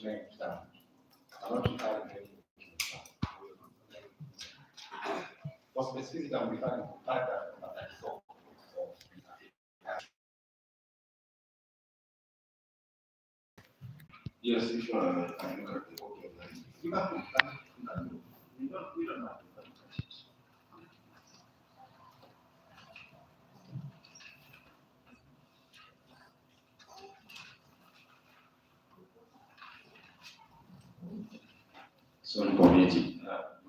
name down. I'm not referring to anything. For specific, I'm referring to paragraph number 34 of Yes, if I look at the book of life. you can put that. We don't have to put it. So committee,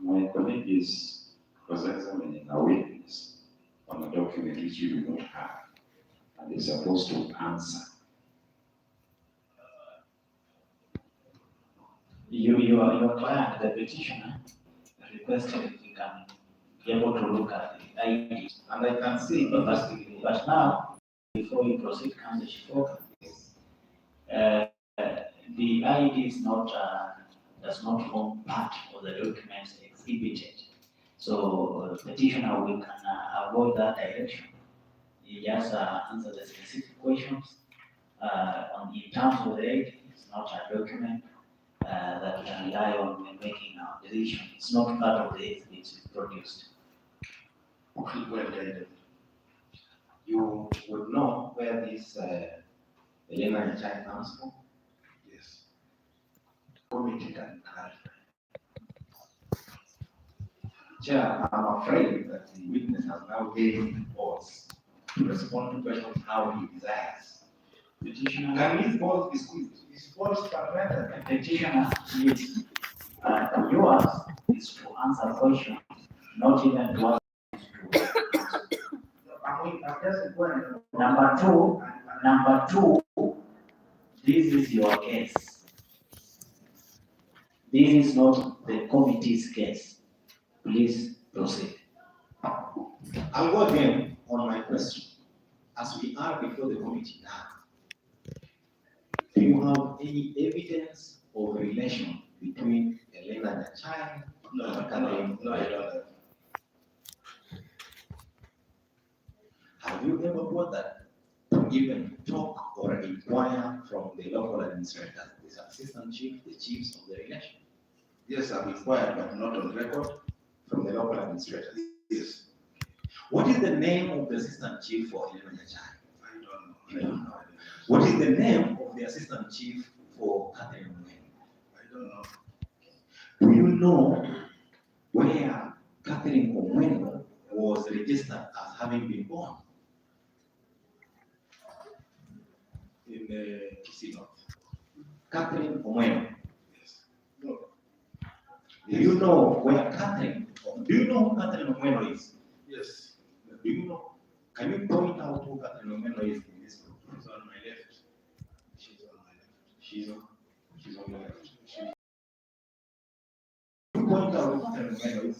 my colleague is cross-examining a witness on a document which you do not have and is supposed to answer. Your client, the petitioner, requested if you can be able to look at the ID. And I can see But now, before you proceed, Council Chifoka, the ID is not, does not form part of the documents exhibited. So petitioner, we can avoid that direction. You just answer the specific questions. In terms of the ID, it's not a document that we can rely on when making our decision. It's not part of the exhibits produced. well guided. You would know where this Elena Chai comes from. Yes. Committee can clarify. Chair, I'm afraid that the witness has now gained boards to respond to questions how he desires. Petitioner, Can his boards be squeezed? His boards permitted. petitioner, please, yours is to answer questions, not even to ask. I'm just going. Number two, this is your case. This is not the committee's case. Please proceed. I'll go again on my question. As we are before the committee now, do you have any evidence of a relation between Elena Nyachai and Catherine? No, I don't have. Have you ever bothered to even talk or inquire from the local administrators, the assistant chief, the chiefs of the relation? Yes, I've inquired, but not on record. From the local administrators. Yes. What is the name of the assistant chief for Elena Nyachai? I don't know. What is the name of the assistant chief for Catherine Mwene? I don't know. Do you know where Catherine Mwene was registered as having been born? In Kisii North. Catherine Mwene. Yes. No. Do you know where Catherine? Do you know who Catherine Mwene is? Yes. Do you know? Can you point out who Catherine Mwene is in this group? She's on my left. She's on my left. She's on the left. Can you point out who Catherine Mwene is?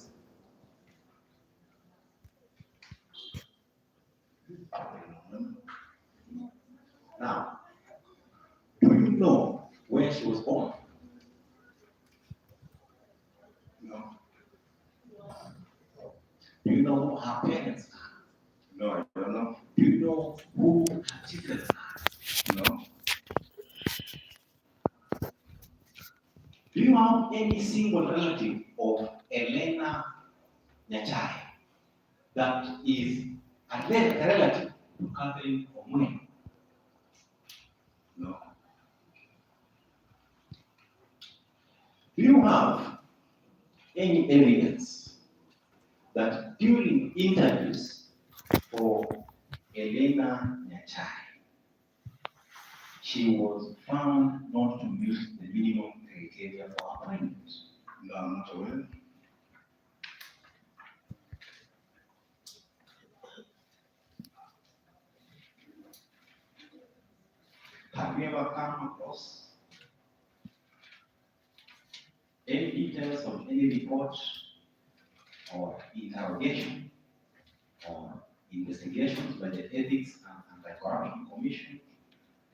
Now, do you know where she was born? No. Do you know who her parents are? No, I don't know. Do you know who her children are? No. Do you have any single relative of Elena Nyachai that is a relative to Catherine Mwene? No. Do you have any evidence that during interviews for Elena Nyachai, she was found not to meet the minimum criteria for appointment? No, I'm not aware. Have you ever come across any details of any report or interrogation or investigations by the Ethics and Anti-Corruption Commission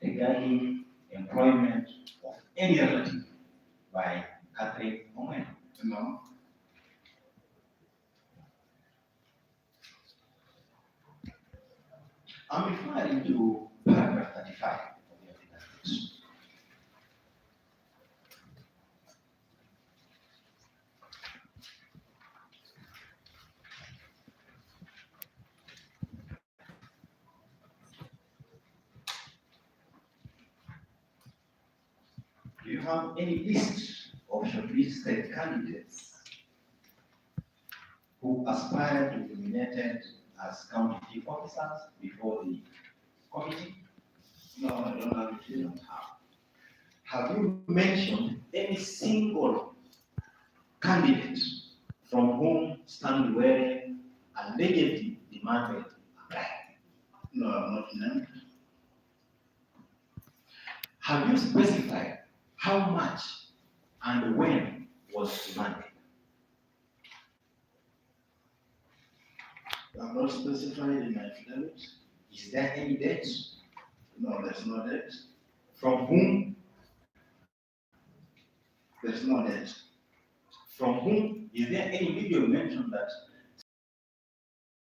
regarding employment of any relative by Catherine Mwene? No. I'm referring to paragraph 35 of the affidavit. have any list of shortlisted candidates who aspire to be nominated as county chief officers before the committee? No, I don't have it You here. don't have. Have you mentioned any single candidate from whom Stanley Were allegedly demanded a bribe? No, I'm not named. Have you specified how much and when was demanded? I'm not specified in my affidavit. Is there any date? No, there's no date. From whom? There's no date. From whom? Is there any video mention that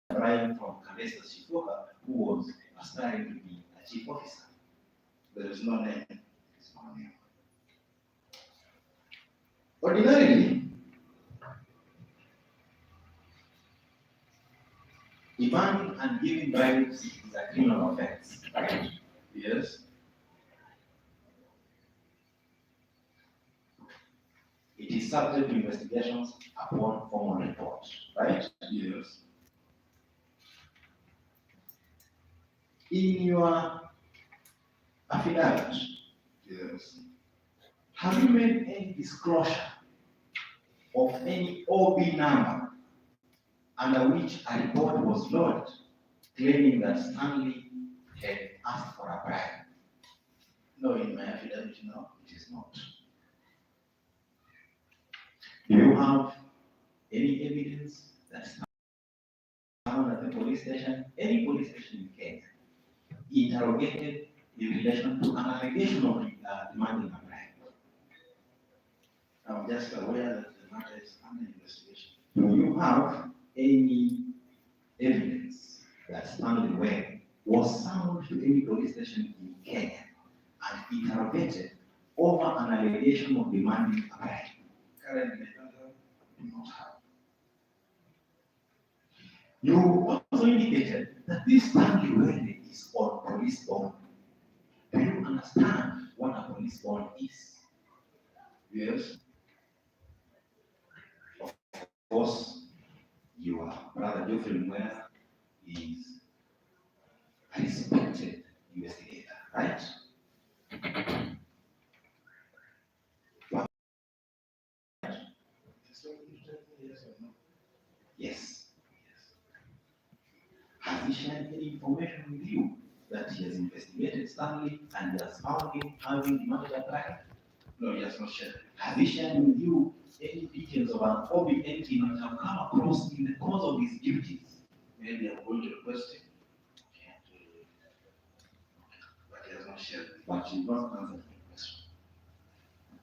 Brian from Kalesa Shifoka, who was aspiring to be a chief officer? There is no name. It's not name. Ordinarily, demanding and giving bribes is a criminal offense, right? Yes. It is subject to investigations upon formal report, right? Yes. In your affidavit, Yes. have you made any disclosure of any OB number under which a report was lodged claiming that Stanley had asked for a bribe? No, in my affidavit, no. It is not. Do you have any evidence that someone at the police station, any police station in Kenya, interrogated in relation to an allegation of demanding a bribe? I'm just aware that the matter is under investigation. Do you have any evidence that Stanley Webb was summoned to any police station in Kenya and interrogated over an allegation of demanding a bribe? Currently, I don't have. Do not have. You also indicated that this Stanley Webb is on police bond. Do you understand what a police bond is? Yes. Of course, your brother Geoffrey Mwera is a respected investigator, right? Yes or no? Yes. Has he shared any information with you that he has investigated Stanley and he has found him having demanded a bribe? No, he has not shared. Has he shared with you any details of an OB entity that have come across in the course of his duties? Maybe I'm going to request him. But he has not shared. But you don't answer the question.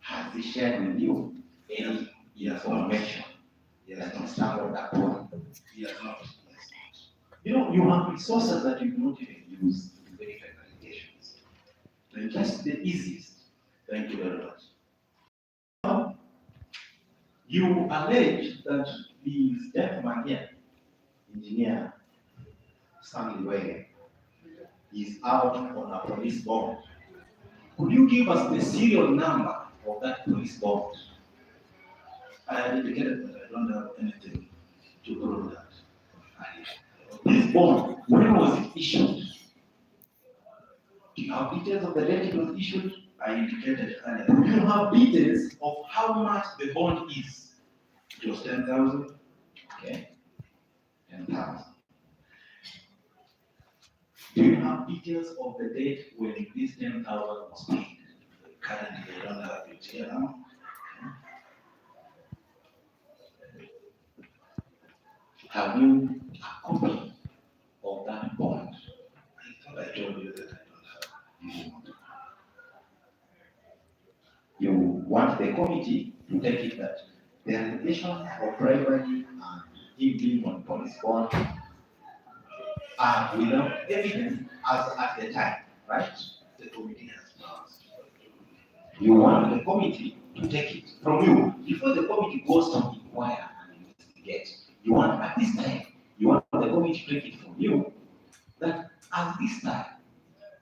Has he shared with you any information that has stumbled upon? He has not. You know, you have resources that you do not even use to verify allegations. Thank you. That's the easiest. Thank you very much. You allege that this gentleman here, engineer Stanley Wege, is out on a police bond. Could you give us the serial number of that police bond? I indicated that I don't have anything to prove that. This bond, when was it issued? Do you have details of the date it was issued? I indicated earlier. Do you have details of how much the bond is? It was 10,000. Okay, 10,000. Do you have details of the date when this 10,000 was paid? Currently, I don't have it here now. Have you a copy of that bond? I thought I told you that I don't have. You do not. You want the committee to take it that the allegations of bribery and him being on police bond are without evidence as at the time, right? The committee has passed. You want the committee to take it from you before the committee goes to inquire and investigate. You want at this time, you want the committee to take it from you that at this time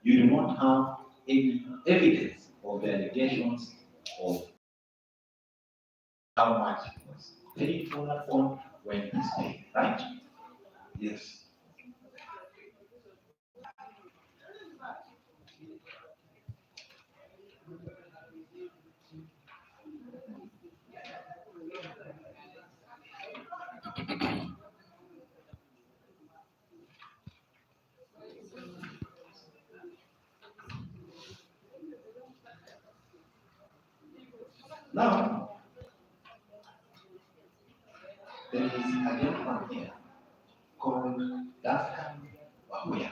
you do not have any evidence of the allegations of how much was paid for that phone when it is paid, right? Yes. Now, there is a gentleman here called Duncan Bahuya.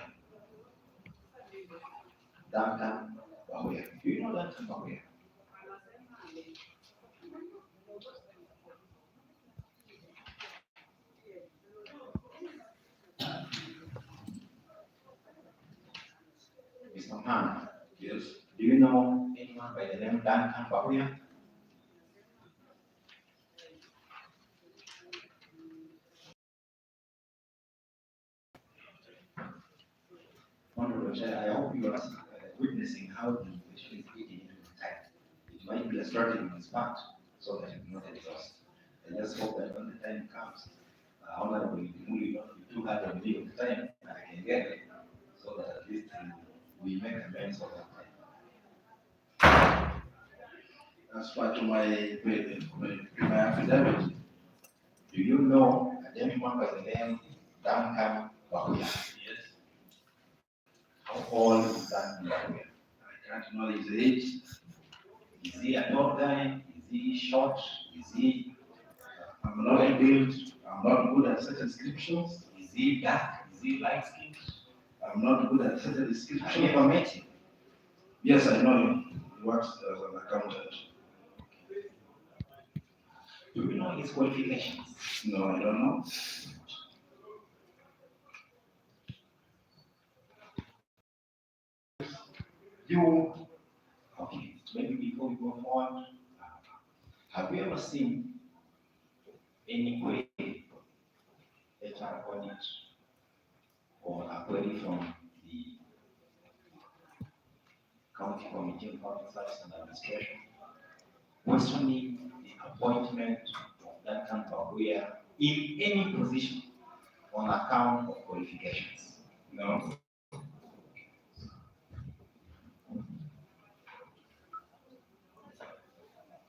Duncan Bahuya. Do you know Duncan Bahuya? Mr. Man, Yes. do you know anyone by the name Duncan Bahuya? I hope you are witnessing how the question is eating into the time. It might be a struggle in his part so that it will not exhaust. I just hope that when the time comes, Honorable Muli not be too hard on me of the time, and I can get it so that at least we make amends of that time. As far to my affidavit. Do you know a gentleman by the name Duncan Bahuya? Yes. How old is Duncan Bahuya? I can't know his age. Is he a tall guy? Is he short? Is he I'm not built. I'm not good at certain descriptions. is he dark? Is he light skinned? I'm not good at certain Have you descriptions. ever met him? Yes, I know him. He works as an accountant. Do you know his qualifications? No, I don't know. You, okay, maybe before we go forward, have you ever seen any query, HR audit, or a query from the County Committee on Public Service and Administration questioning the appointment of Duncan Bahuya in any position on account of qualifications? No.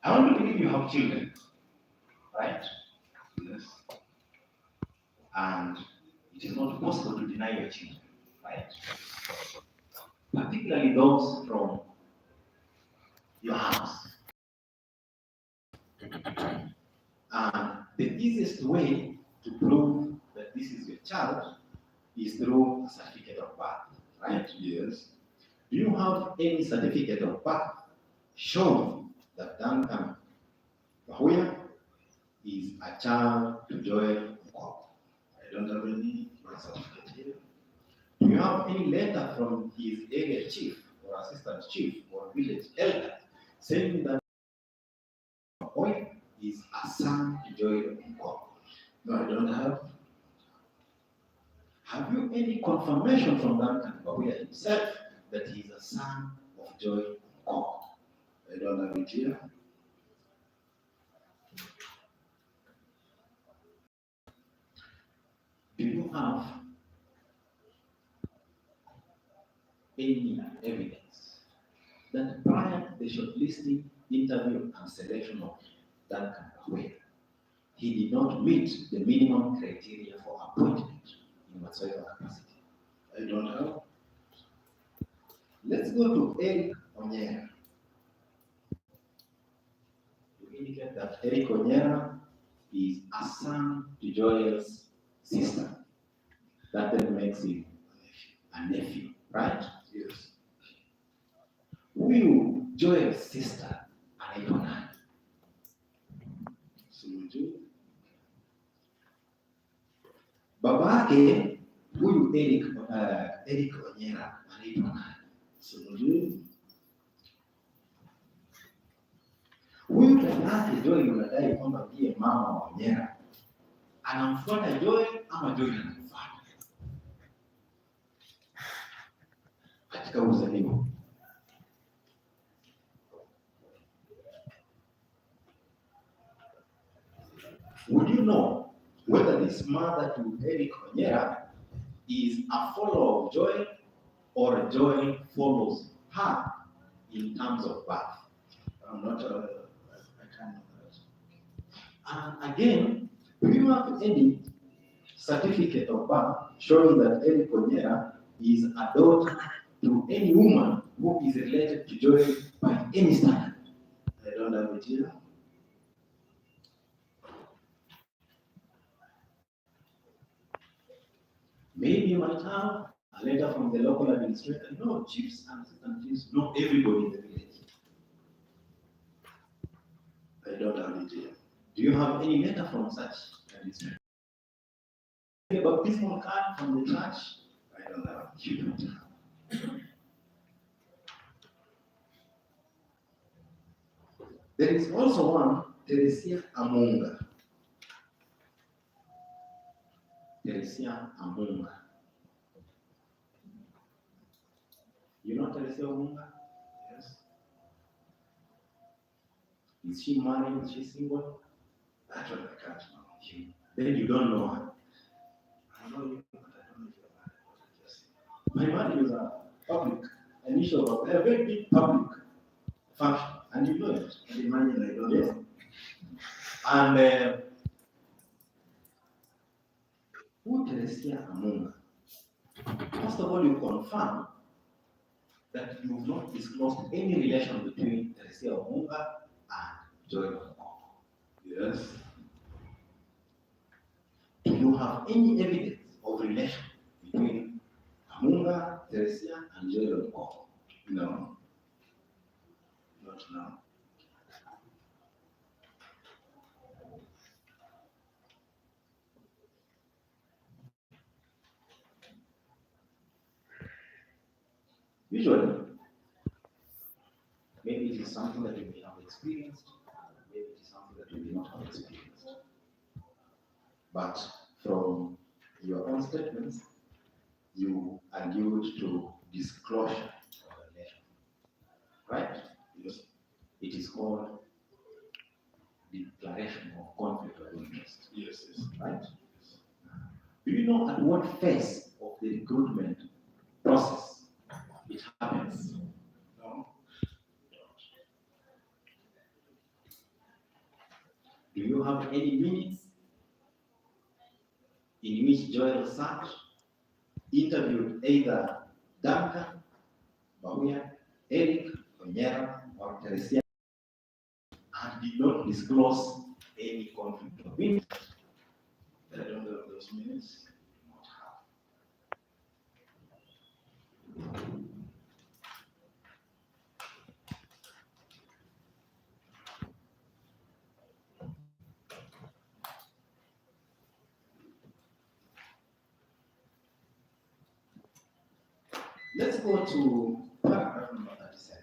I want to believe you have children, right? Yes. And it is not possible to deny your children, right? Particularly those from your house. And the easiest way to prove that this is your child is through a certificate of birth, right? Yes. Do you have any certificate of birth showing that Duncan Bahuya is a child to Joel Mkwao? I don't have any birth certificate here. Do you have any letter from his area chief or assistant chief or village elder saying that Bahuya is a son to Joel Mkwao? No, I don't have. Have you any confirmation from Duncan Bahuya himself that he is a son of Joel Mkwao? I don't have it here. Do you have any evidence that prior to the shortlisting, interview, and selection of Duncan Bahuya, he did not meet the minimum criteria for appointment in whatsoever capacity? I don't have. Let's go to Eric Onyera. You indicate that Eric Onyera is a son to Joel's sister. That then makes him a nephew, right? Yes. Huyu Joel's sister anaitwa nani? Simujui. Baba yake huyu Eric Onyera anaitwa nani? Simujui. Huyu dada yake Joel unadai kwamba ndiye mama wa Onyera, anamfuata Joel ama Joel anamfuata katika uzalio? would you know whether this mother to Eric Onyera is a follower of Joel or Joel follows her in terms of birth? I'm not, I can't know that. And again, do you have any certificate of birth showing that Eric Onyera is a daughter to any woman who is related to Joel by any standard? I don't have it here. Maybe you might have a letter from the local administrator. No, chiefs and assistant chiefs, not everybody in the village. I don't have it here. Do you have any letter from such administrator? A baptismal card from the church? I don't have. You don't have. There is also one, Teresia Amunga. Teresia Amunga. You know Teresia Amunga? Yes. Is she married? Is she single? That one I can't know. Then you don't know her. I know you, but I don't know if you're married. What My I just said. marriage was a public, an issue of a very big public function, and you know it. And imagine I don't Yes. know. And who Teresia Amunga? First of all, you confirm that you have not disclosed any relation between Teresia Amunga and Joel Omo. Yes. Do you have any evidence of relation between Amunga, Teresia, and Joel Omo? No. Not now. Usually, maybe it is something that you may have experienced, maybe it is something that you may not have experienced. But from your own statements, you allude to disclosure of relation. Right? Yes. It is called declaration of conflict of interest. Yes, yes. Right? Do you know at what phase of the recruitment process it happens? No. Do you have any minutes in which Joel sat, interviewed either Duncan, Bahuya, Eric, Onyera, or Teresia, and did not disclose any conflict of interest? I don't have those minutes. Let's go to paragraph number 37.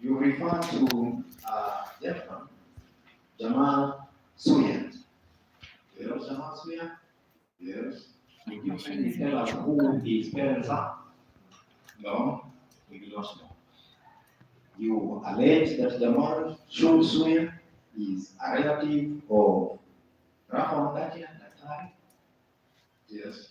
You refer to gentleman, Jamal Suya. You know Jamal Suya? Yes. Would you kindly tell us who his parents are? No. We do not know. You allege that Jamal Suya is a relative of Rafa Wangati and Daktari. Yes.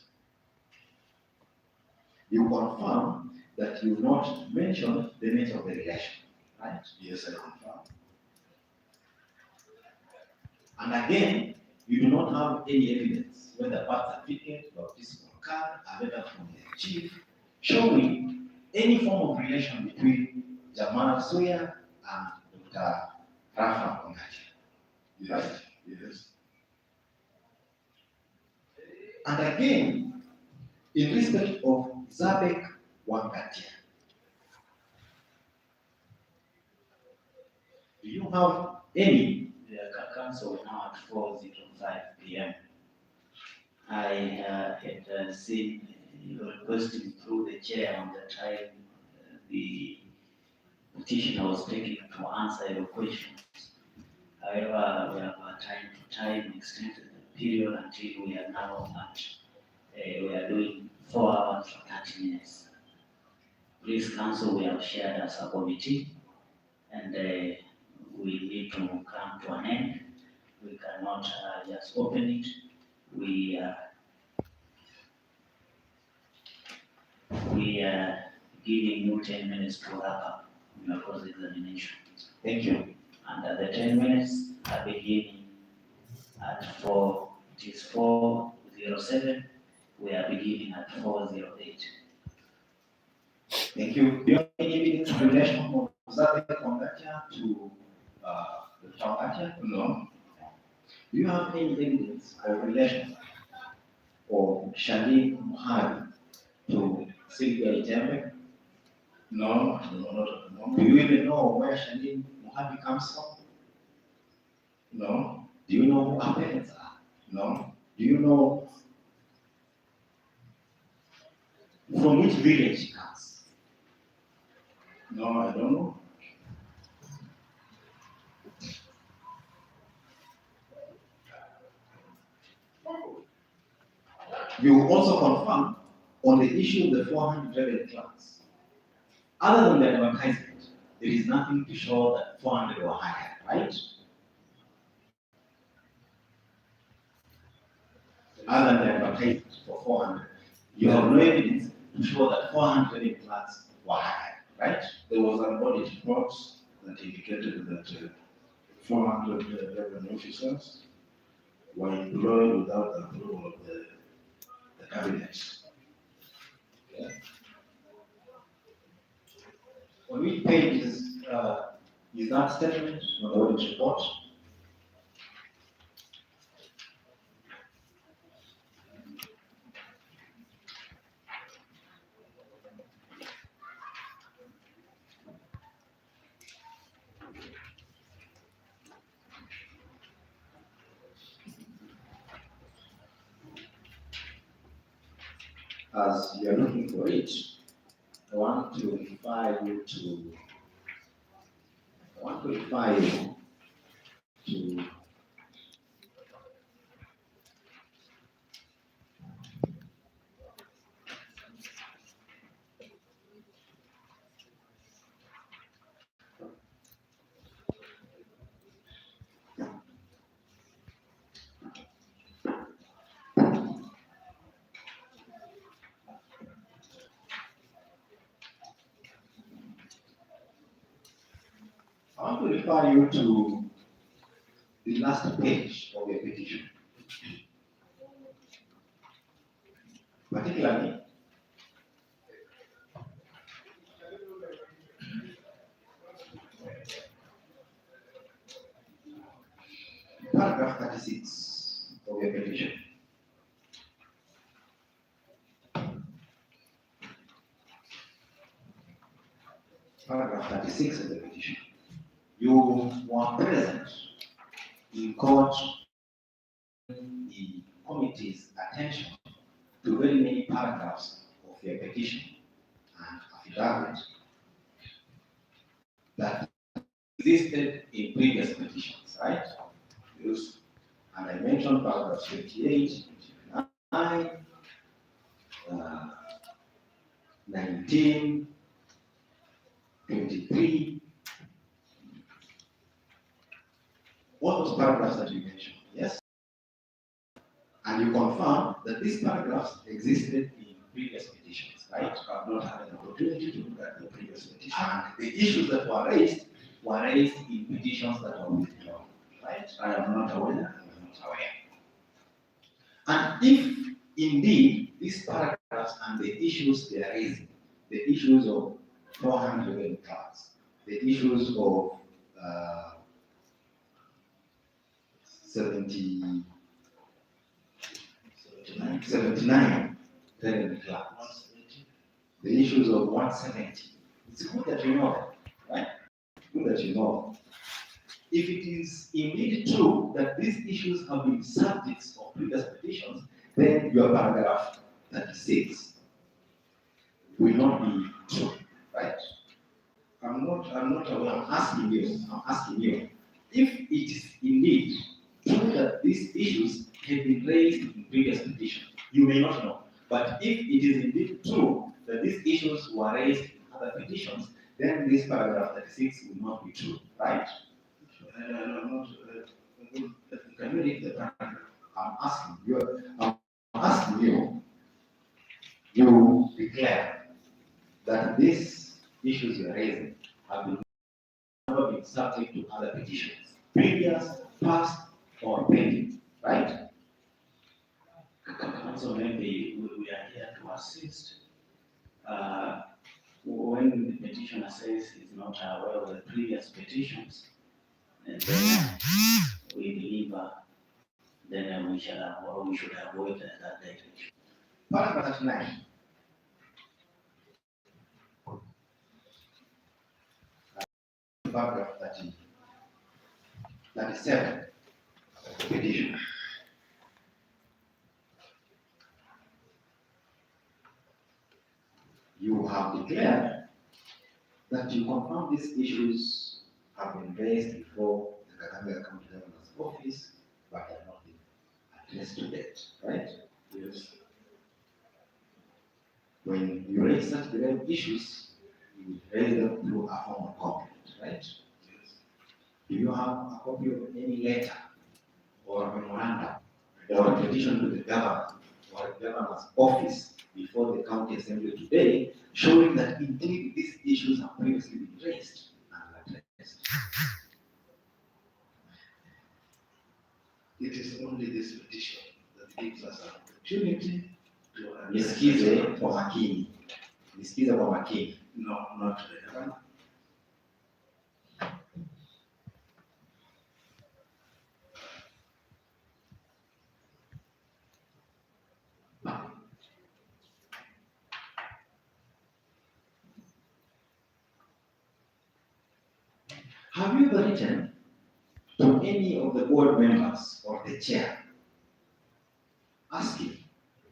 You confirm that you not mentioned the nature of the relation, right? Yes, I confirm. And again, you do not have any evidence, whether birth certificate or physical card, a letter from the chief, showing any form of relation between Jamal Suya and Dr. Rafa Wangati. Yes. Yes. And again, in respect of Zabek Wangatia, do you have any? The council now at 4:05 p.m. I had seen you requesting through the chair on the time the petitioner was taking to answer your questions. However, we have time to time extended the period until we are now at we are doing 4 hours for 30 minutes. Please council, we have shared as a committee, and we need to come to an end. We cannot just open it. We are giving you 10 minutes to wrap up your cross-examination. Thank you. And the 10 minutes are beginning at 4, it is 4:07. We are beginning at 4:08. Thank you. Do you have any evidence in relation of Zate Kongacha to the Kongacha? No. Do you have any evidence of relation of Shalim Muhari to Sylvia Itembe? No, no. Do you even know where Shalim Muhari comes from? No, Do you know who her parents are? no, Do you know from which village she comes? no, I don't know. You will also confirm on the issue of the 400 class. Other than the advertisement, there is nothing to show that 400 were hired, right? Other than the advertisement for 400, you have no evidence to show that 400 class were hired, right? There was an audit report that indicated that 400 revenue officers were employed without the approval of the cabinet. On which page is that statement on the audit report? As you are looking for it, I want to refer you to the last page of your petition. Particularly, paragraph 36 of your petition. Paragraph 36 of the petition. You were present in court the committee's attention to very many paragraphs of your petition and affidavit that existed in previous petitions, right? Yes. And I mentioned paragraphs 28, 29, 19, 23. All those paragraphs that you mentioned, yes? And you confirm that these paragraphs existed in previous petitions, right? I've not had an opportunity to look at the previous petition. And the issues that were raised in petitions that were withdrawn, right? I am not aware. And if indeed these paragraphs and the issues they are raising, the issues of 400 cards, the issues of 79 relevant class, the issues of 170. It's good that you know that, right? Good that you know. If it is indeed true that these issues have been subjects of previous petitions, then your paragraph 36 will not be true, right? I'm not aware. I'm asking you, if it is indeed true that these issues have been raised in previous petitions, You may not know. But if it is indeed true that these issues were raised in other petitions, then this paragraph 36 will not be true, right? Can you read the paragraph? I'm asking you, you declare that these issues you are raising have never been subject to other petitions, previous, past, or pending, right? Also, maybe we are here to assist. When the petitioner says he's not aware of the previous petitions, and then we believe then we should avoid that direction. Paragraph 39. Paragraph 37. Petition. You have declared that you confirm these issues have been raised before the Kakamega County Governor's office, but have not been addressed to date, right? Yes. When you raise such grave issues, you will raise them through a form of complaint, right? Yes. Do you have a copy of any letter or memorandum or a petition to the governor or the governor's office before the county assembly today showing that indeed these issues have previously been raised and addressed? It is only this petition that gives us an opportunity to Nisikize kwa makini. Nisikize kwa makini. No, not really. Have you ever written to any of the board members or the chair asking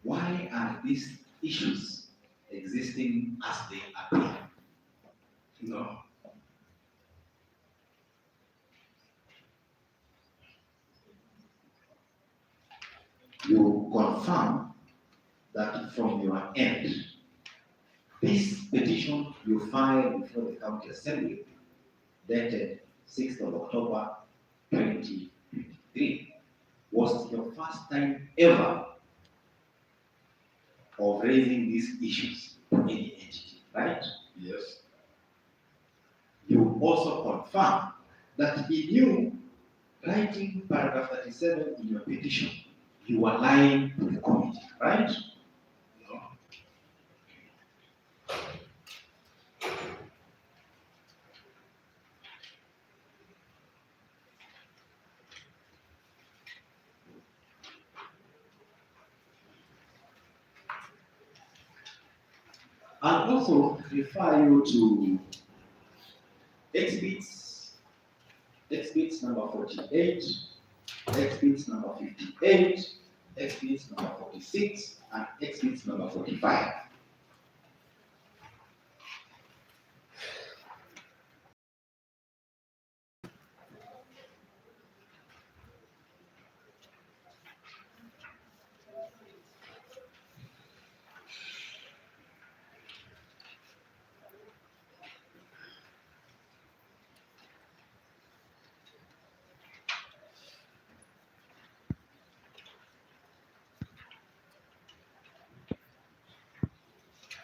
why are these issues existing as they appear? No. You confirm that from your end, this petition you filed before the county assembly dated 6th of October 2023 was your first time ever of raising these issues to any entity, right? Yes. You also confirm that in you writing paragraph 37 in your petition, you were lying to the committee, right? No. I'll also refer you to exhibits number 48, exhibits number 58, exhibits number 46, and exhibits number 45.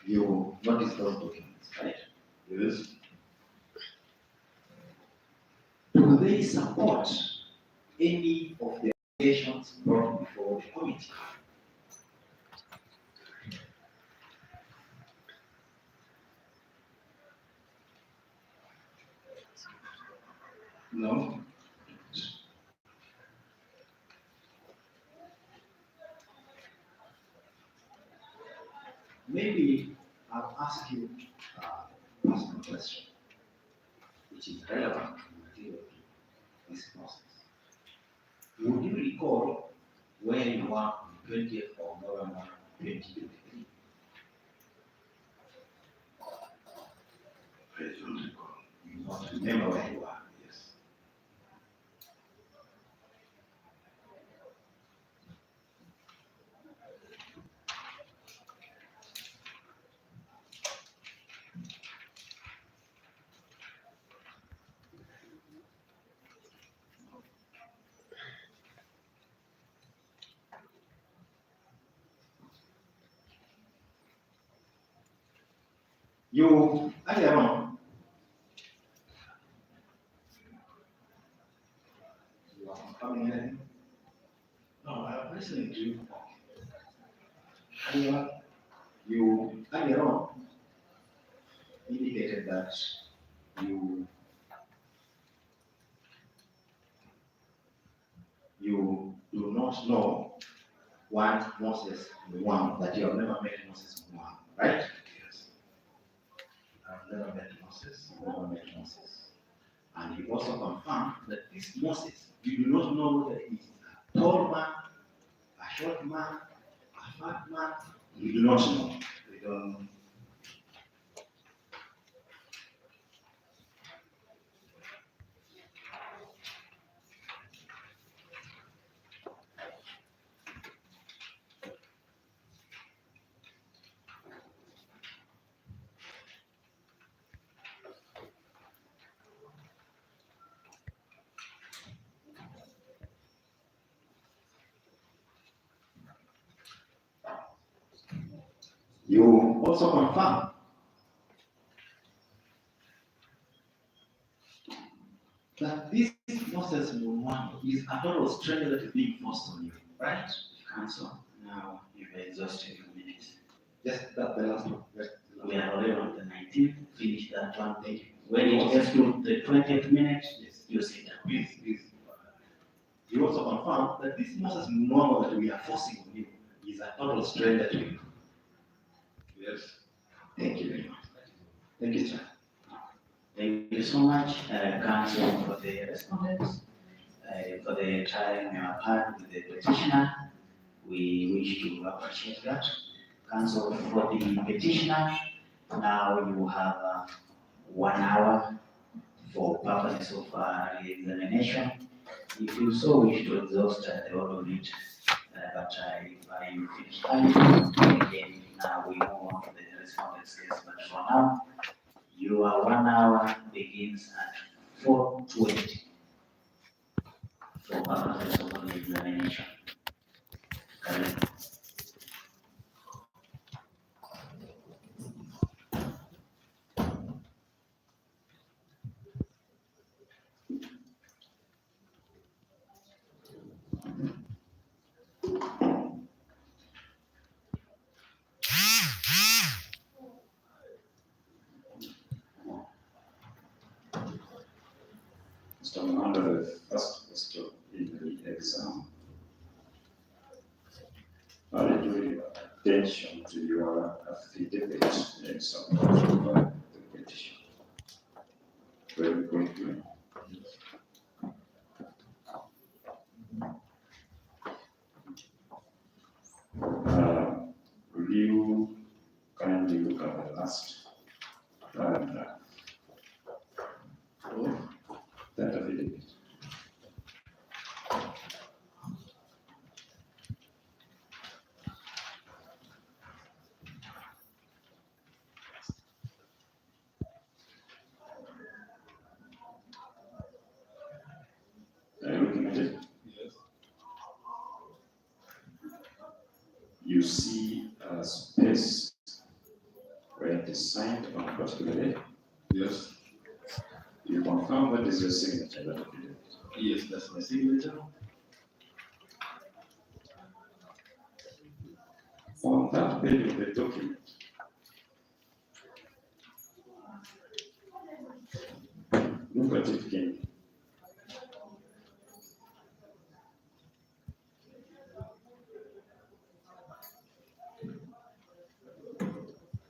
You notice those documents, right? Yes. Do they support any of the allegations brought before the committee? No. Maybe I'll ask you a personal question, which is relevant to the material to this process. Would you recall where you were on the 20th of November 2023? I don't recall. You do not remember where you were. Yes. You earlier on, you are confirming anything? No, I'm listening to you. You earlier on indicated that you do not know what Moses Muam, that you have never met Moses Muam, right? Yes. I've never met Moses. You never met Moses. And you also confirmed that this Moses, you do not know whether he is a tall man, a short man, a fat man. You do not know. We don't. You also confirm that this Moses Muam is a total stranger that is being forced on you, right? Council, now you've exhausted your minutes. Just that the last one. We are already on the 19th, finish that one day. When it gets to the 20th minute, you sit down. Please. You also confirm that this Moses Muam that we are forcing on you is a total stranger to you. Yes. Thank you very much. Thank you, sir. Thank you so much, Council, for the respondents, for the time you have had with the petitioner. We wish to appreciate that. Council, for the petitioner, now you have 1 hour for purposes of examination. If you so wish to exhaust the whole of it, but if you finish early, again, now we move on to the respondent's case. But for now, your 1 hour begins at 4:20 for purposes of the examination. Correct. Mr. Manda, the first question in the exam. I drew attention to your affidavit in support of the petition. Very quickly. Will you kindly look at the last paragraph of that affidavit? Are you looking at it? Yes. You see a space where it is signed on a particular day. Yes. You confirm that is your signature, that affidavit. Yes, that's my signature. On that page of the document, look at it again.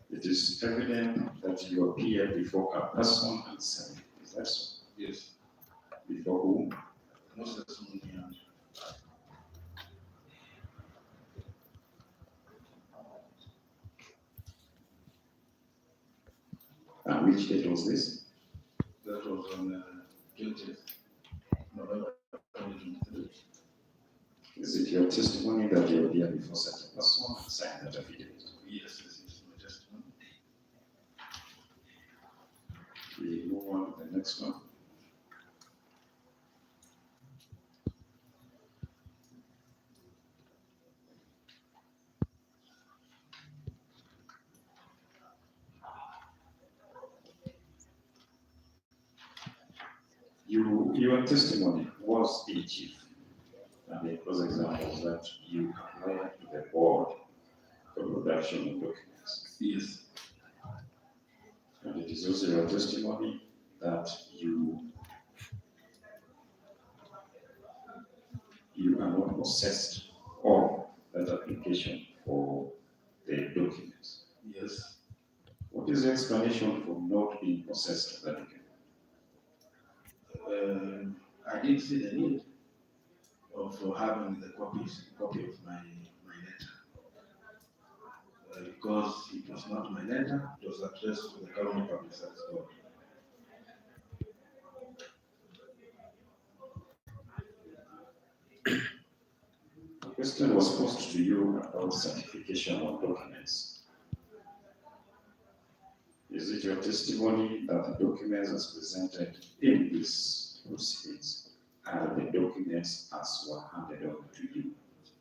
It is evident that you appear before a person and sign. Is that so? Yes. Before whom? Moses Muam. And which date was this? That was on 20th November 2023. Is it your testimony that you appear before such a person and sign that affidavit? Yes, this is my testimony. We move on to the next one. Your testimony was in chief, and the close example was that you applied to the board for production of documents. Yes. And it is also your testimony that you are not possessed of that application for the documents. Yes. What is the explanation for not being possessed of that document? I didn't see the need of having the copy of my letter. Because it was not my letter, it was addressed to the County Public Service Board. A question was posed to you about certification of documents. Is it your testimony that the documents as presented in these proceedings are the documents as were handed over to you?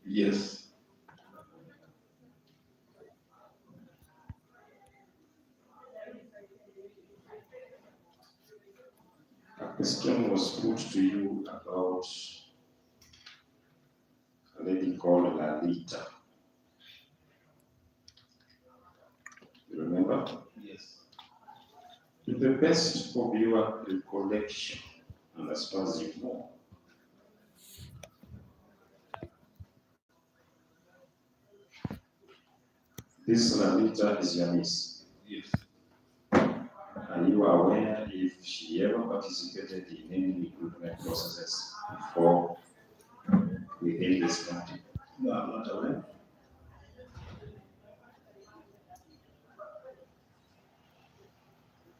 Yes. A question was put to you about a lady called Lalita. You remember? Yes. To the best of your recollection, and as far as you know, this Lalita is your niece. Yes. Are you aware if she ever participated in any recruitment processes before within this country? No, I'm not aware.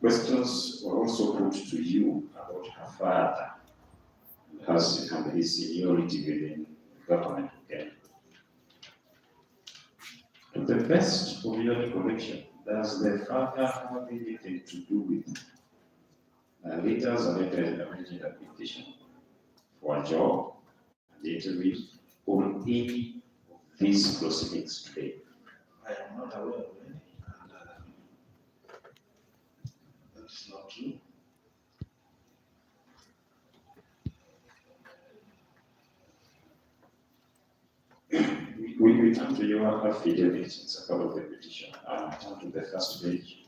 Questions were also put to you about her father and his seniority within the government of Kenya. To the best of your recollection, does the father have anything to do with Lalita's alleged application for a job, an interview, or any of these proceedings today? I am not aware of any, and that's not true. We turn to your affidavit, it's a part of the petition. Turn to the first page.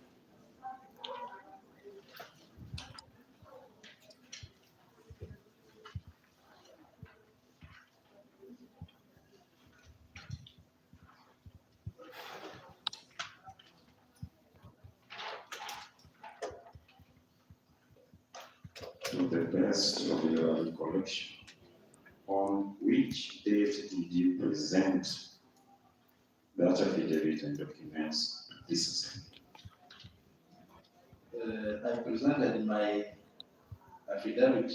To the best of your recollection, on which date did you present that affidavit and documents to this assembly? I presented my affidavit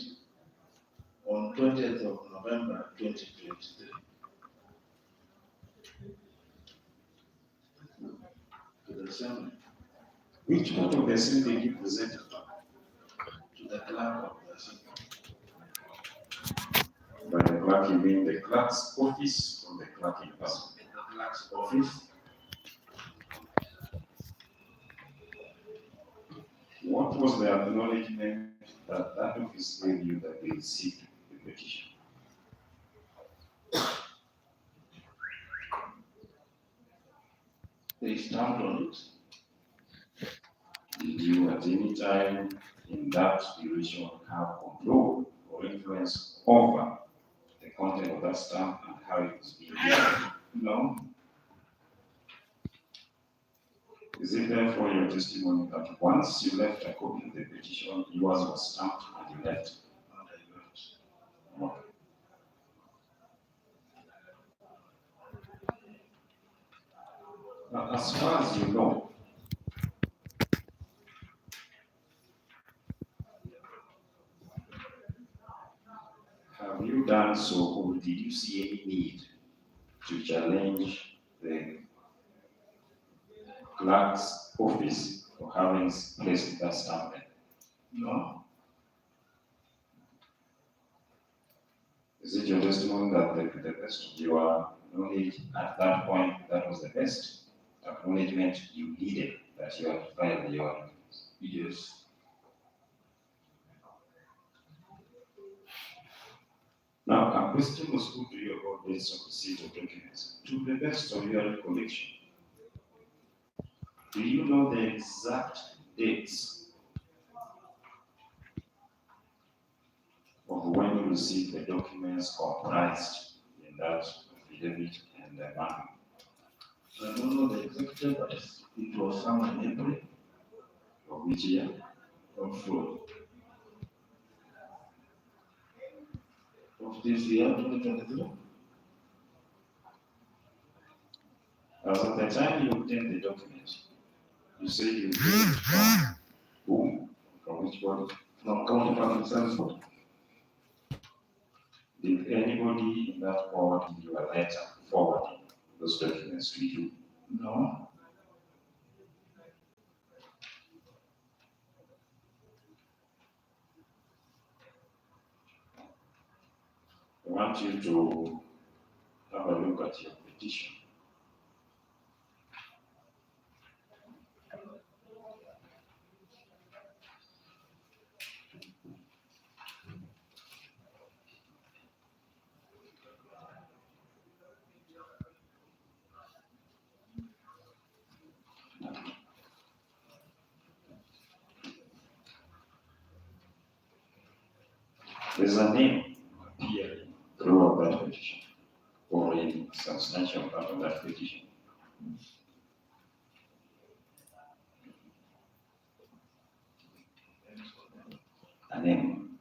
on 20th of November 2023 to the Assembly, Which part of the assembly did you present it to the clerk of the Assembly. By the clerk, you mean the clerk's office or the clerk in person? The clerk's office. What was the acknowledgement that that office gave you that they received the petition? They stamped on it. Did you at any time in that duration have control or influence over the content of that stamp and how it was being used? No. Is it therefore your testimony that once you left a copy of the petition, yours was stamped and you left? And I left. Okay. Now, as far as you know, have you done so, or did you see any need to challenge the clerk's office for having placed that stamp there? No. Is it your testimony that the best of your knowledge at that point, that was the best acknowledgement you needed that you had filed your documents? Yes. Now, a question was put to you about this of receipt of documents. To the best of your recollection, do you know the exact dates of when you received the documents comprised in that affidavit and the manual? I don't know the exact date, but it was somewhere in April Of which year? of this year, 2023. As at the time you obtained the document, you said you obtained it from whom? From which body? From County Public Service Board. Did anybody in that board give you a letter forwarding those documents to you? No. I want you to have a look at your petition. There's a name appearing throughout that petition, or in substantial part of that petition. A name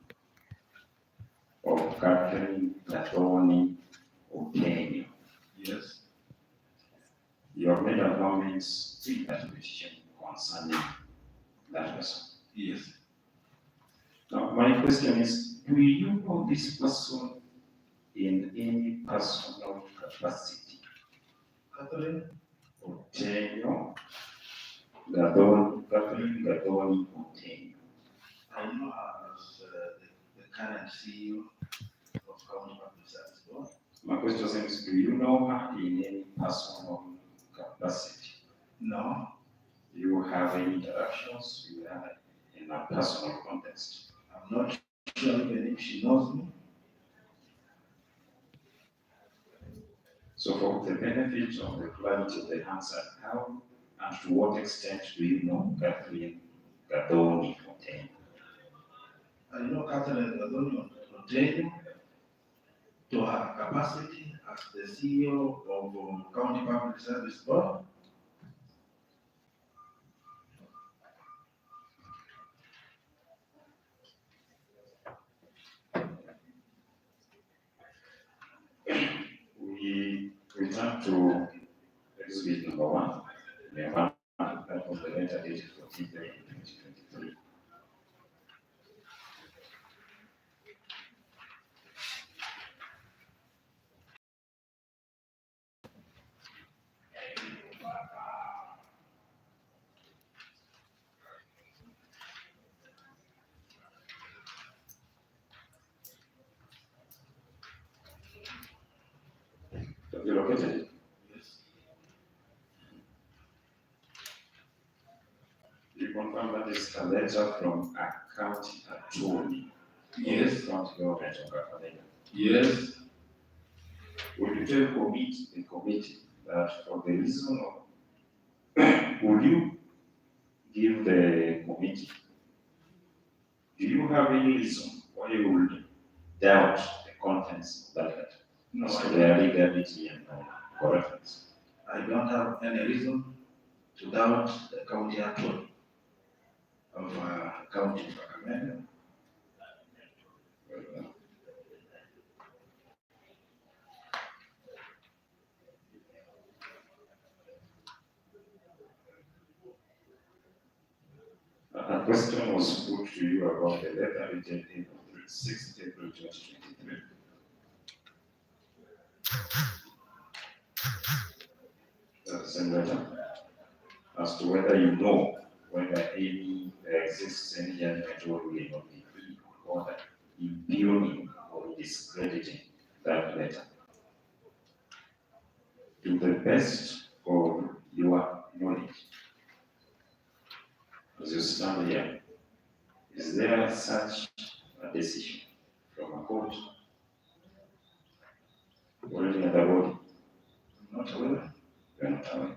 of Catherine Gatoni Otenyo. Yes. You have made acknowledgements in that petition concerning that person. Yes. Now, my question is, do you know this person in any personal capacity? Catherine, Otenyo, Catherine Gatoni Otenyo. I know her as the current CEO of County Public Service Board. My question is, do you know her in any personal capacity? No. Do you have any interactions with her in a personal context? I'm not sure even if she knows me. So for the benefit of the client of the answer, how and to what extent do you know Catherine Gatoni Otenyo? I know Catherine Otenyo to her capacity as the CEO of County Public Service Board. We return to exhibit number 1. We have found that was the letter dated 14th May 2023. Have you located it? Yes. You confirm that is a letter from a county attorney. Yes. County government of Kakamega. Yes. Would you tell the committee that for the reason of, would you give the committee, do you have any reason why you would doubt the contents of that letter? No, As I to don't. their legality and correctness? I don't have any reason to doubt the county attorney of County Kakamega. A question was put to you about the letter written in 6th April 2023. That's the same letter. As to whether you know whether there exists any judgment or ruling of the order impugning or discrediting that letter. To the best of your knowledge, as you stand here, is there such a decision from a court or any other body? I'm not aware. You are not aware.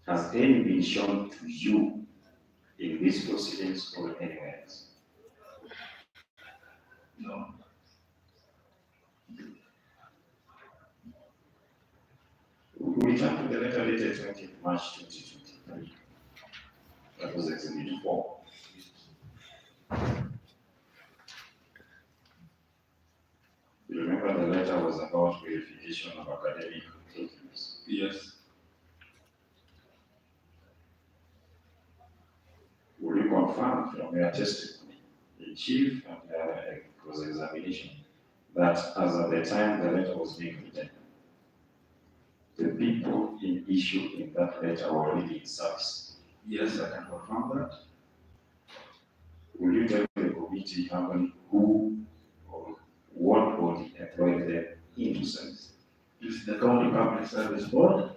Has any been shown to you in these proceedings or anywhere else? No. We return to the letter dated 20th March 2023. That was Exhibit 4. You remember the letter was about verification of academic documents. Yes. Will you confirm from your testimony, in chief and cross-examination, that as at the time the letter was being written, the people in issue in that letter were already in service? Yes, I can confirm that. Will you tell the committee how many, who, or what body employed them into service? This is the County Public Service Board.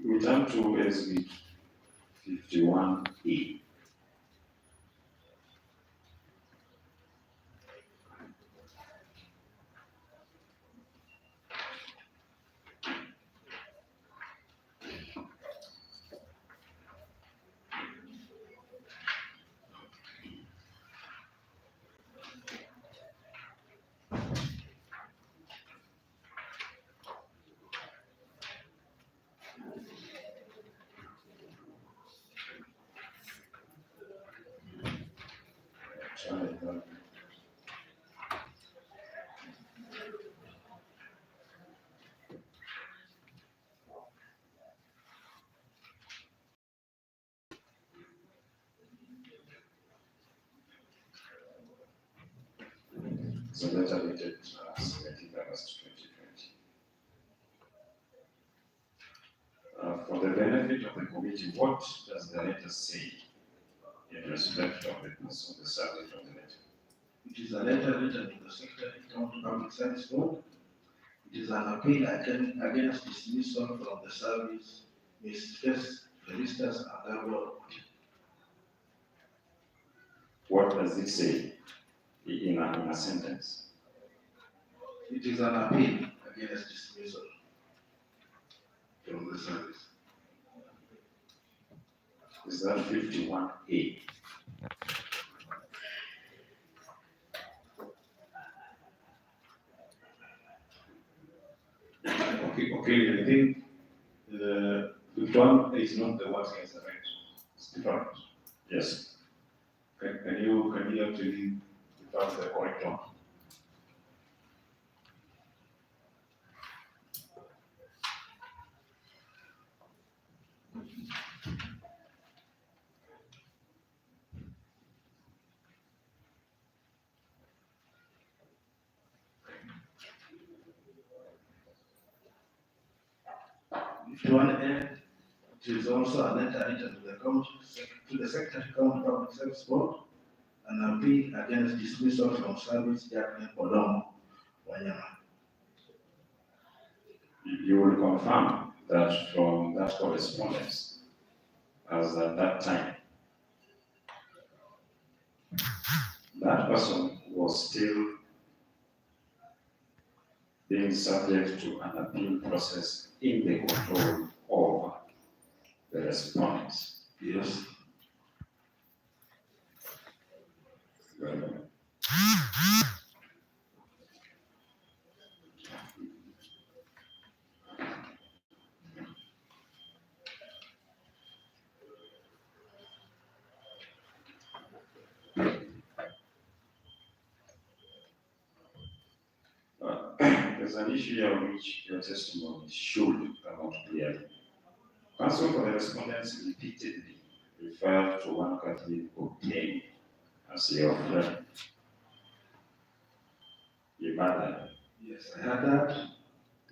We turn to Exhibit 51A. So letter dated 17th August 2020. For the benefit of the committee, what does the letter say in respect of the subject of the letter? It is a letter written to the Secretary County Public Service Board. It is an appeal against dismissal from the service, Ms. Felistas Agabo. What does it say in a sentence? It is an appeal against dismissal from the service. Is that 51A? Okay, I think the one is not the one against the right. It's different. Yes. Can you actually define the correct one? If you want to add, it is also a letter written to the Secretary County Public Service Board, an appeal against dismissal from service, Jacqueline Olomo Wanyama. You will confirm that from that correspondence, as at that time, that person was still being subject to an appeal process in the control of the respondents. Yes. There's an issue here on which your testimony should come out clearly. Counsel for the respondents repeatedly referred to one Kathleen O'Kane as your friend. You had that. Yes, I had that.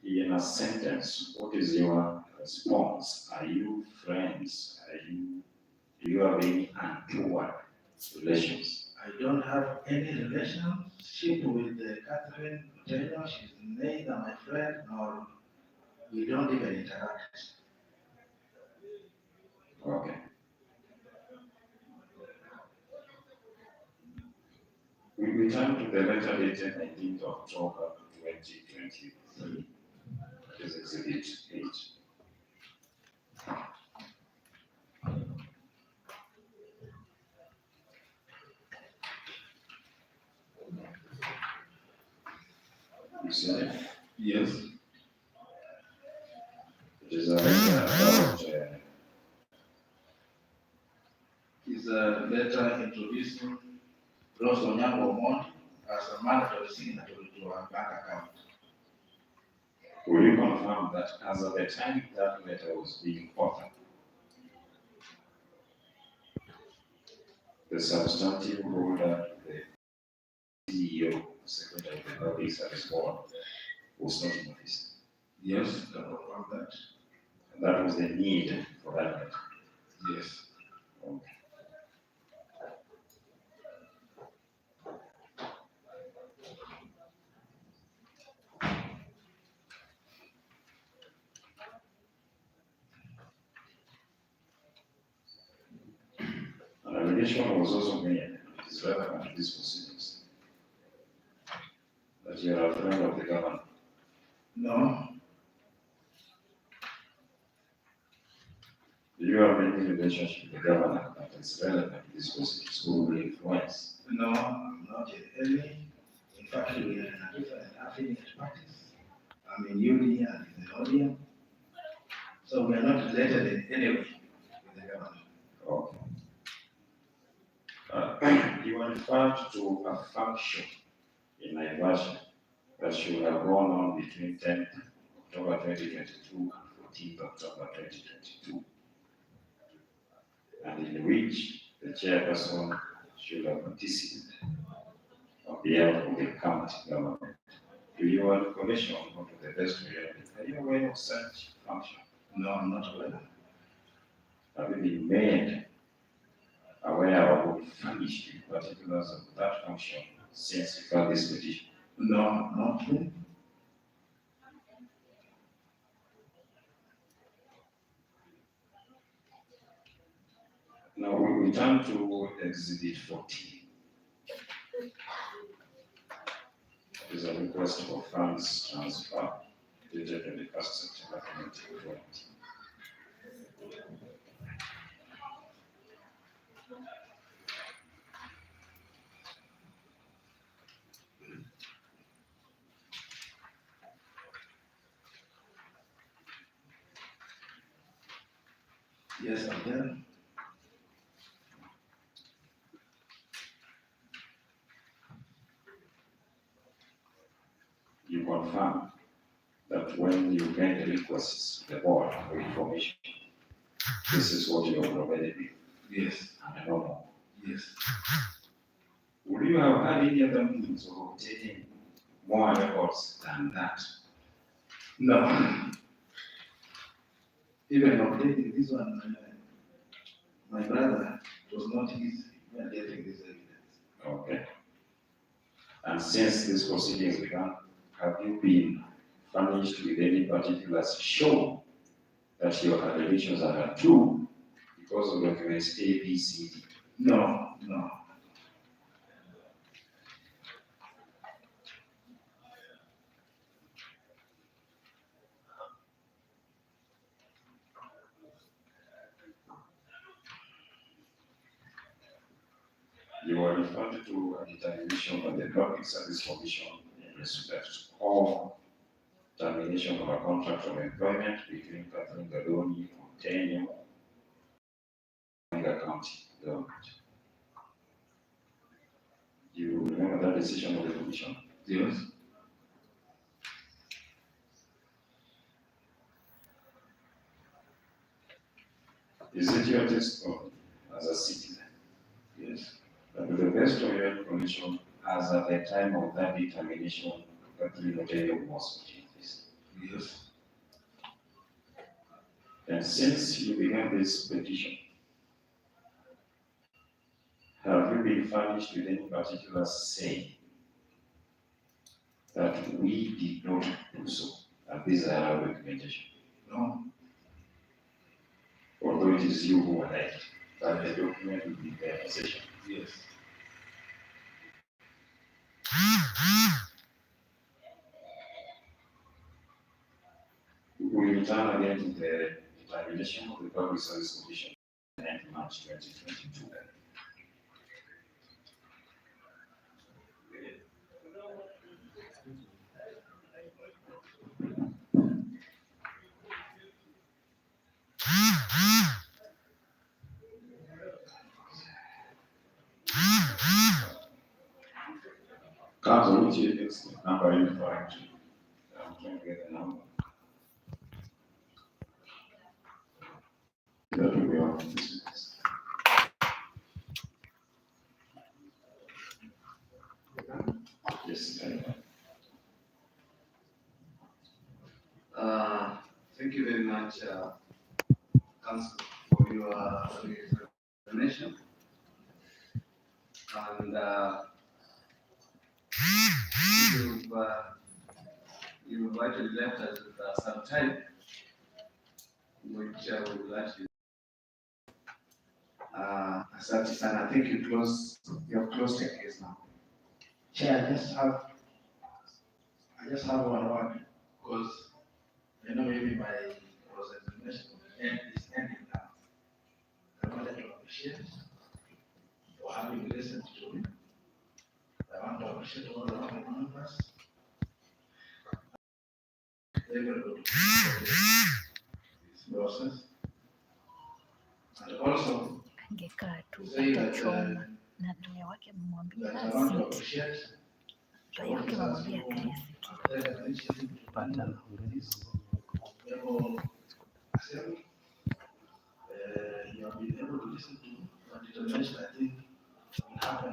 In a sentence, what is your response? Are you friends? Do you have any untoward relations? I don't have any relationship with Catherine Taylor. She's neither my friend nor we don't even interact. Okay. We return to the letter dated 19th October 2023. That is Exhibit 8. You see it? Yes. It is a letter about Is a letter introducing Rose Onyango Omondi as a mandatory signatory to our bank account. will you confirm that as of the time that letter was being authored, the substantive holder, the CEO, Secretary of the Public Service Board, was not in office? Yes, I confirm that. And that was the need for that letter. Yes. Okay. An allegation was also made, it is relevant to these proceedings, that you are a friend of the governor. No. Do you have any relationship with the governor that is relevant to these proceedings, who will influence? No, not yet any. In fact, we are in a different affiliate parties. I'm in UD and in the ODM. So we are not related in any way with the government. Okay. You referred to a function in Naivasha that should have gone on between 10th October 2022 and 14th October 2022, and in which the chairperson should have participated on behalf of the county government. Do you have information or to the best of your knowledge? Are you aware of such function? No, I'm not aware. Have you been made aware of or furnished with particulars of that function since you filed this petition? No, not me. Now we return to Exhibit 14. It is a request for funds transfer dated 21st September 2020. Yes, I'm there. You confirm that when you made the requests to the board for information, this is what you have provided with, Yes, and no more. yes. Would you have had any other means of obtaining more records than that? No. Even updating this one, my brother, it was not easy when getting this evidence. Okay. And since these proceedings began, have you been furnished with any particulars show that your allegations are true because of documents A, B, C, D? No, no. You were referred to a determination by the Public Service Commission in respect of termination of a contract of employment between Catherine Gadoni and Tenyo Kakamega County government. Do you remember that decision of the commission? Yes. Is it your testimony as a citizen Yes. that to the best of your information, as at the time of that determination, Catherine Tenyo was in office? Yes. And since you began this petition, have you been furnished with any particular say that we did not do so, and these are our documentation? No. Although it is you who alleged that the document will be in their possession. Yes. We return again to the determination of the Public Service Commission in March 2022. Council, which is number in referring to? I'm trying to get the number. That will be on this. Yes. Thank you very much, Council, for your explanation. And you've actually left us with some time, which we will actually. Asante sana. I think you have closed your case now. Chair, I just have one word, because maybe my presentation is ending now. I wanted to appreciate for having listened to me. I want to appreciate all the other members. They will go to this process. And also, Angekaa tu say that, atachoma na raia wake amemwambia that I want to asiti, appreciate raia wake amemwambia akae siki. You have been able to listen to my determination, I think, will happen.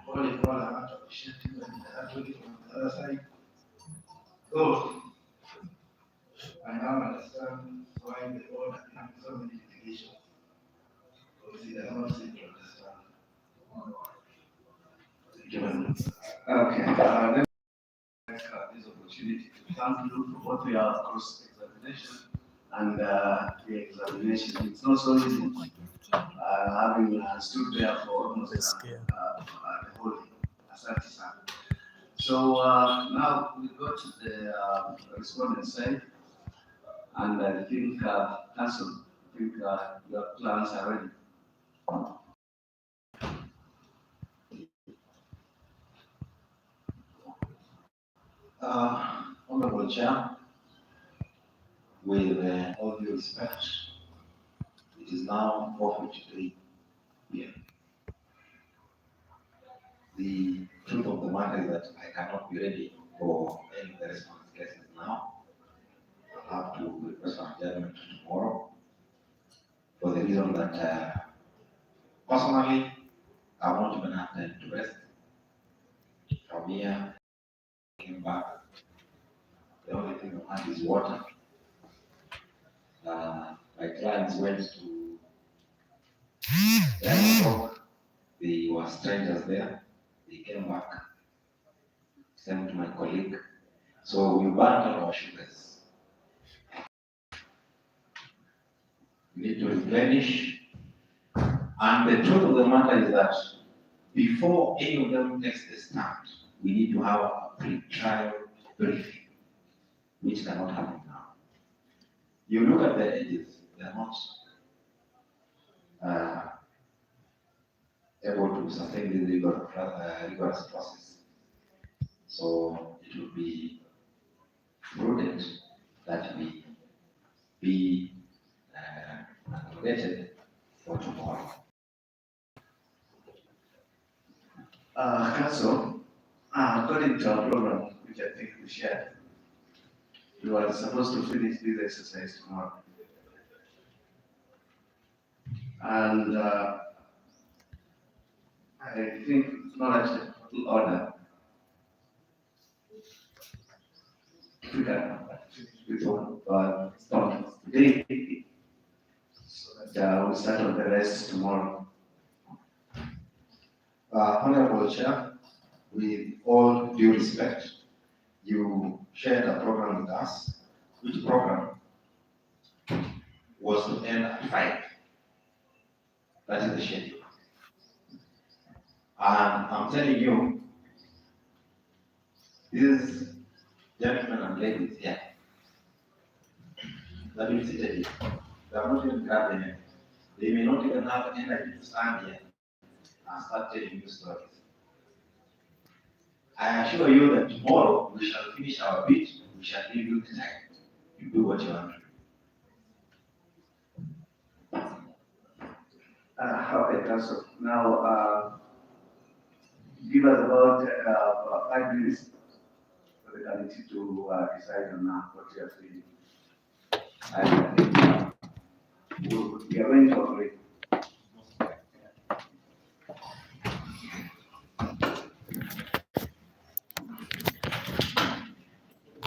All in all, I want to appreciate you and actually from the other side. Though I now understand why the board have so many litigations. Because they are not easy to understand. Thank you very much. Okay. Let me take this opportunity to thank you for both your cross-examination and the examination. It's not so easy having stood there for almost the whole day. Asante sana. So now we go to the respondent side, and I think Council, your plans are ready. Honorable Chair, with all due respect, it is now 4:53 p.m. The truth of the matter is that I cannot be ready for any of the response cases now. I'll have to request an adjournment tomorrow, for the reason that personally, I've not even had time to rest. From here, came back. The only thing I had is water. My clients went to Denmark. They were strangers there. They came back. Same to my colleague. So we burned all our sugars. We need to replenish. And the truth of the matter is that before any of them takes the stand, we need to have a pre-trial briefing, which cannot happen now. You look at the edges, they are not able to sustain the rigorous process. So it would be prudent that we be accommodated for tomorrow. Council, according to our program, which I think we shared, we were supposed to finish this exercise tomorrow. And I think it's not actually in order. We can finish with one, but it's not today. So that we'll start on the rest tomorrow. Honorable Chair, with all due respect, you shared a program with us, which program was to end at to 5. That is the schedule. And I'm telling you, these gentlemen and ladies here, that will sit here, they are not even gathering. They may not even have energy to stand here and start telling you stories. I assure you that tomorrow we shall finish our bit, we shall give you the time. You do what you want to do. Okay, so now give us about 5 minutes for the committee to decide on what you are feeling. And we are going to